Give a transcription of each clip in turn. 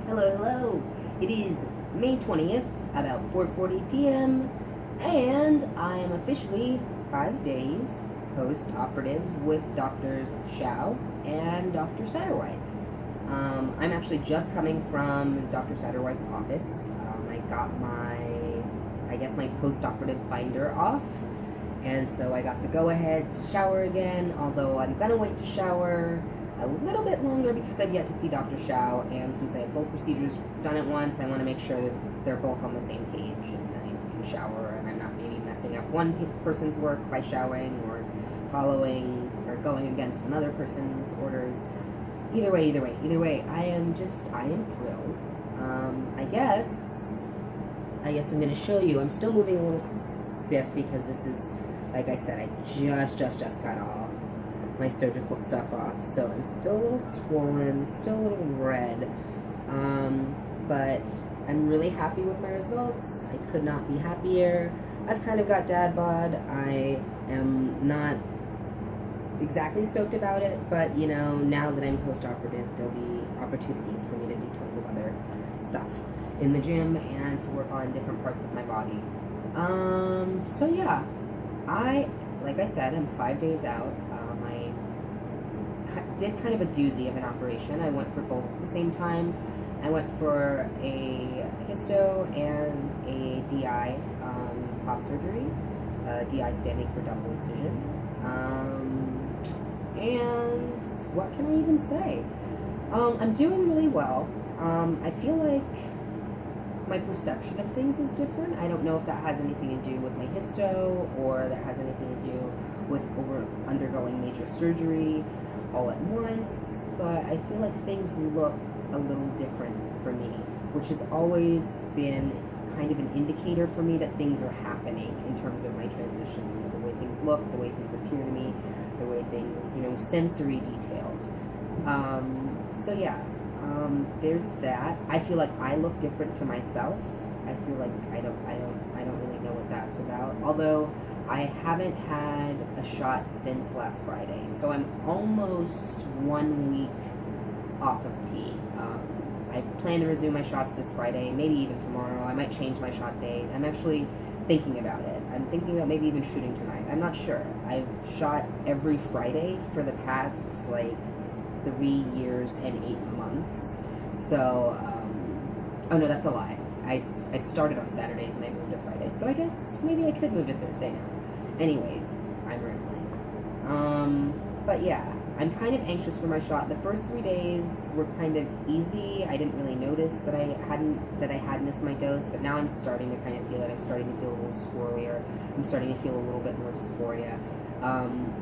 Hello, hello. It is May 20th, about 4:40 p.m., and I am officially 5 days post-operative with Doctors Hsiao and Dr. Satterwhite. I'm actually just coming from Dr. Satterwhite's office. I got my post-operative binder off, and so I got the go-ahead to shower again, although I'm gonna wait to shower a little bit longer because I've yet to see Dr. Hsiao, and since I had both procedures done at once, I want to make sure that they're both on the same page and I can shower and I'm not maybe messing up one person's work by showering or following or going against another person's orders. Either way, I am thrilled. I guess I'm going to show you. I'm still moving a little stiff because this is, like I said, I just got all my surgical stuff off, so I'm still a little swollen, still a little red, but I'm really happy with my results. I could not be happier. I've kind of got dad bod. I am not exactly stoked about it, but you know, now that I'm post-operative, there'll be opportunities for me to do tons of other stuff in the gym and to work on different parts of my body. So yeah, like I said, I'm 5 days out. Did kind of a doozy of an operation. I went for both at the same time. I went for a Hysto and a DI top surgery. DI standing for double incision. And what can I even say? I'm doing really well. I feel like my perception of things is different. I don't know if that has anything to do with my Hysto or that has anything to do with undergoing major surgery all at once, but I feel like things look a little different for me, which has always been kind of an indicator for me that things are happening in terms of my transition. You know, the way things look, the way things appear to me, the way things, sensory details. So yeah, there's that. I feel like I look different to myself. I feel like I don't really know what that's about. Although I haven't had a shot since last Friday, so I'm almost 1 week off of T. I plan to resume my shots this Friday, maybe even tomorrow. I might change my shot date. I'm actually thinking about it. I'm thinking about maybe even shooting tonight. I'm not sure. I've shot every Friday for the past, 3 years and 8 months. So, oh no, that's a lie. I started on Saturdays and I moved to Fridays, so I guess maybe I could move to Thursday now. Anyways, I'm rambling. But yeah, I'm kind of anxious for my shot. The first 3 days were kind of easy. I didn't really notice that I had missed my dose, but now I'm starting to kind of feel it. I'm starting to feel a little squirrelier. I'm starting to feel a little bit more dysphoria,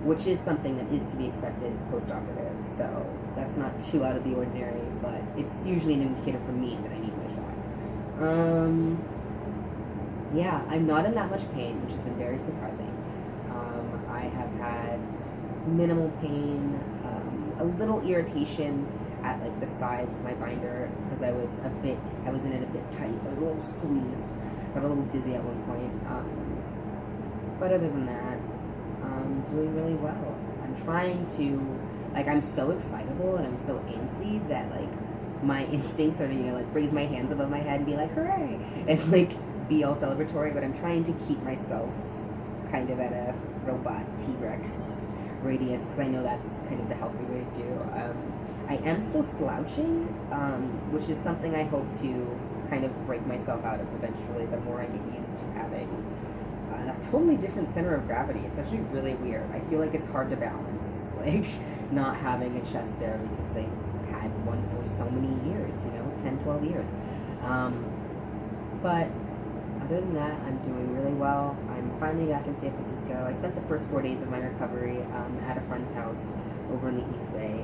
which is something that is to be expected post-operative. So that's not too out of the ordinary, but it's usually an indicator for me that I need my shot. Yeah, I'm not in that much pain, which has been very surprising. I have had minimal pain, a little irritation at the sides of my binder because I was in it a bit tight. I was a little squeezed. Got a little dizzy at one point. But other than that, I'm doing really well. I'm trying to, I'm so excitable and I'm so antsy that my instincts are to raise my hands above my head and be like, hooray, and be all celebratory, but I'm trying to keep myself kind of at a robot T-Rex radius because I know that's kind of the healthy way to do. I am still slouching, which is something I hope to kind of break myself out of eventually the more I get used to having a totally different center of gravity. It's actually really weird. I feel like it's hard to balance, not having a chest there because I had one for so many years, 10, 12 years. But other than that, I'm doing really well. I'm finally back in San Francisco. I spent the first 4 days of my recovery at a friend's house over in the East Bay,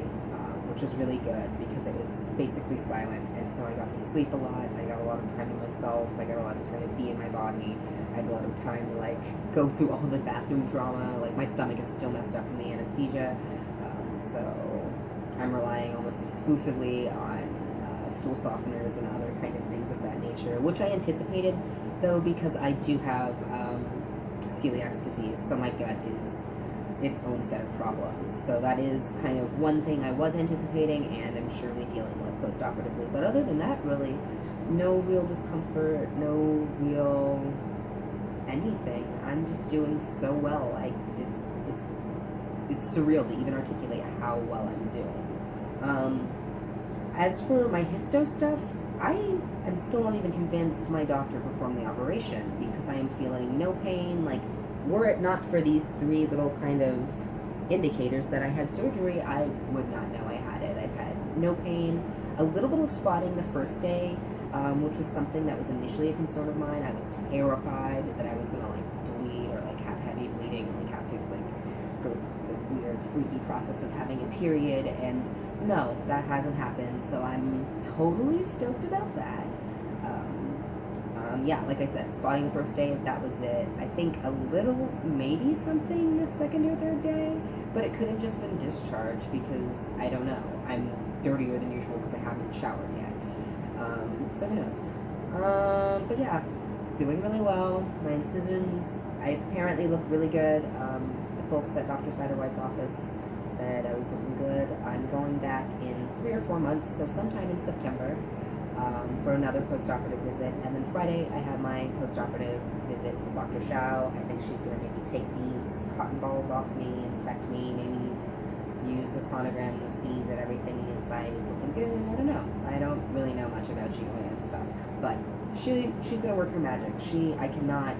which was really good because it was basically silent, and so I got to sleep a lot. I got a lot of time to myself. I got a lot of time to be in my body. I had a lot of time to go through all the bathroom drama. My stomach is still messed up from the anesthesia, so I'm relying almost exclusively on stool softeners and other kind of things of that nature, which I anticipated, though, because I do have celiac disease, so my gut is its own set of problems. So that is kind of one thing I was anticipating and I'm surely dealing with post-operatively. But other than that, really, no real discomfort, no real anything. I'm just doing so well. It's surreal to even articulate how well I'm doing. As for my histo stuff, I am still not even convinced my doctor performed the operation because I am feeling no pain. Like, were it not for these 3 little kind of indicators that I had surgery, I would not know I had it. I've had no pain, a little bit of spotting the first day, which was something that was initially a concern of mine. I was terrified that I was gonna like bleed or like have heavy bleeding and like have to like go through the weird freaky process of having a period, and no, that hasn't happened, so I'm totally stoked about that. Yeah, like I said, spotting the first day, that was it. I think a little, maybe something the second or third day, but it could have just been discharge because, I don't know, I'm dirtier than usual because I haven't showered yet. So who knows? But yeah, doing really well. My incisions, I apparently look really good. The folks at Dr. Satterwhite's office said I was looking good. I'm going back in 3 or 4 months, so sometime in September, for another post-operative visit. And then Friday, I have my post-operative visit with Dr. Hsiao. I think she's going to maybe take these cotton balls off me, inspect me, maybe use a sonogram to see that everything inside is looking good. I don't know. I don't really know much about GYN and stuff. But she's going to work her magic. I cannot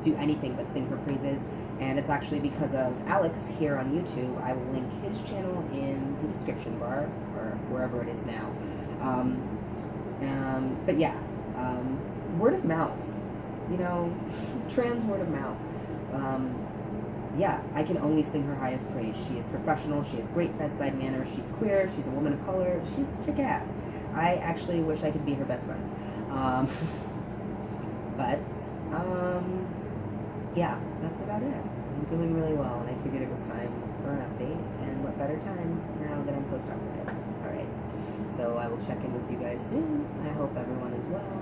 do anything but sing her praises. And it's actually because of Alex here on YouTube. I will link his channel in the description bar, or wherever it is now. But yeah, word of mouth, you know, trans word of mouth. Yeah, I can only sing her highest praise. She is professional, she has great bedside manner, she's queer, she's a woman of color, she's kick-ass. I actually wish I could be her best friend. Yeah, that's about it. I'm doing really well, and I figured it was time for an update, and what better time now that I'm post-operative. Alright, so I will check in with you guys soon. I hope everyone is well.